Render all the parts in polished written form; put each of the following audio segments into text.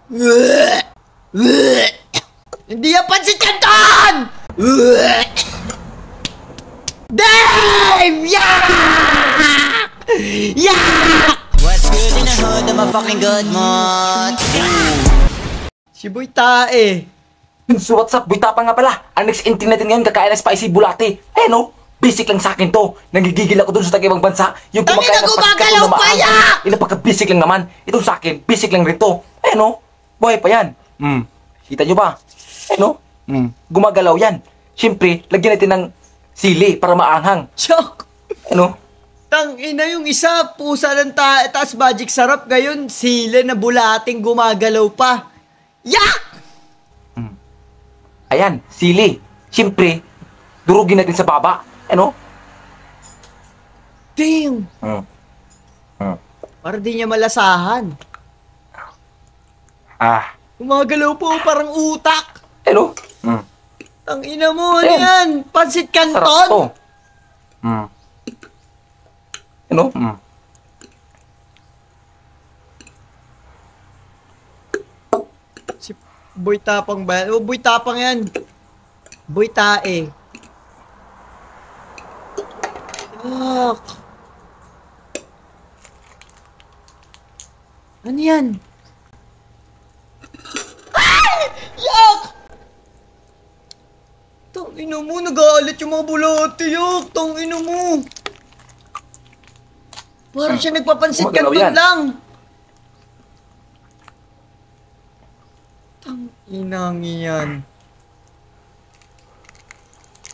Hindi yan pansit canton! Damn! Yak! Yak! What's good in the hood? I'm a fucking good mood. Si Boy Tae. So what's up, buita pa nga pala. Ang next entry natin ngayon, kakain ng spicy bulate. Eh no, basic lang sa akin to. Nangigigil ako dun sa taga-ibang bansa. Yung kumakain ng gumagalaw pa yan! Napaka-basic lang naman. Itong sa akin, basic lang rin to. Eh no, buhay pa yan. Kita nyo ba? Eh no, gumagalaw yan. Siyempre, lagyan natin ng sili para maanghang. Chok! Eh no? Tangina yung isa, pusa ng taas magic sarap. Ngayon, sila na bulating gumagalaw pa. Yak! Ayan, sili. Siyempre, durugin natin sa baba. Ano? Damn! Para di niya malasahan. Gumagalaw po parang utak. Ano? Tangina mo, ano Damn. yan? Pansit Sarap to. canton? Ano? Si Boy Tapang ba yan? Oh, Boy Tapang yan. Boy Tae. Yak! Ano yan? Ay! Yak! Tangina mo, nag-aalat yung mga bulate, yak! Tangina mo! Parang siya nagpapansit Gumagalaw canton yan. lang. Tanginang yan.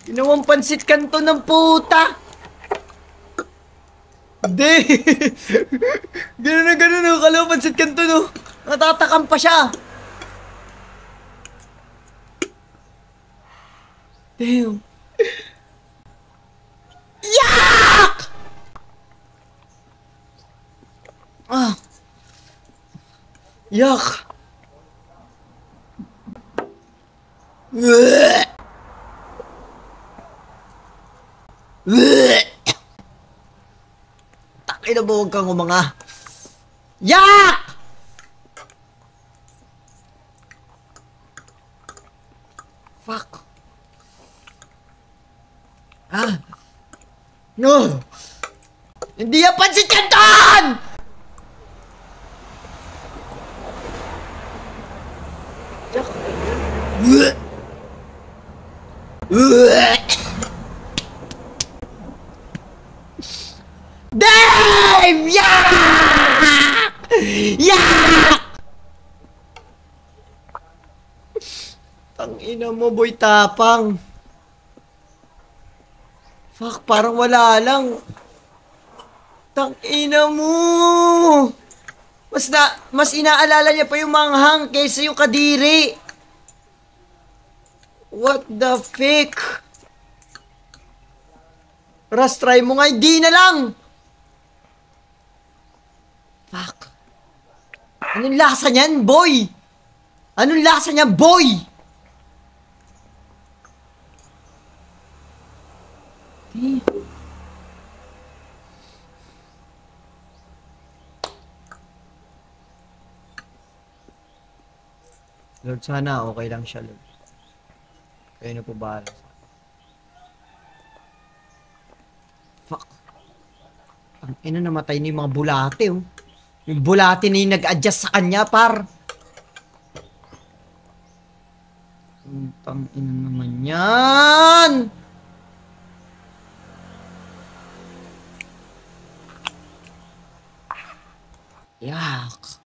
Ginawang pansit canton ng puta. Hindi. Ganun na ganun. Kala pansit canton, oh. Natatakam pa siya. Damn. Yak! Yak! Takay na ba huwag kang umanga? Yak! Fuck. No! Hindi yan pansit canton! Damn! Yak! Yak! Tangina mo, Boy Tapang. Fuck, parang wala lang. Tangina mo! Mas inaalala niya pa yung manghang kaysa yung kadiri. What the fuck? Ras, try mo nga, hindi na lang! Fuck. Anong lasa niyan, boy? Anong lasa niyan, boy? Lord, sana okay lang siya, Lord. Kayo na po bahala sa akin. Fuck. Ang ina, namatay na yung mga bulate, oh. Yung bulate na yung nag-adjust sa kanya, par. Ang ina naman yan. Yak.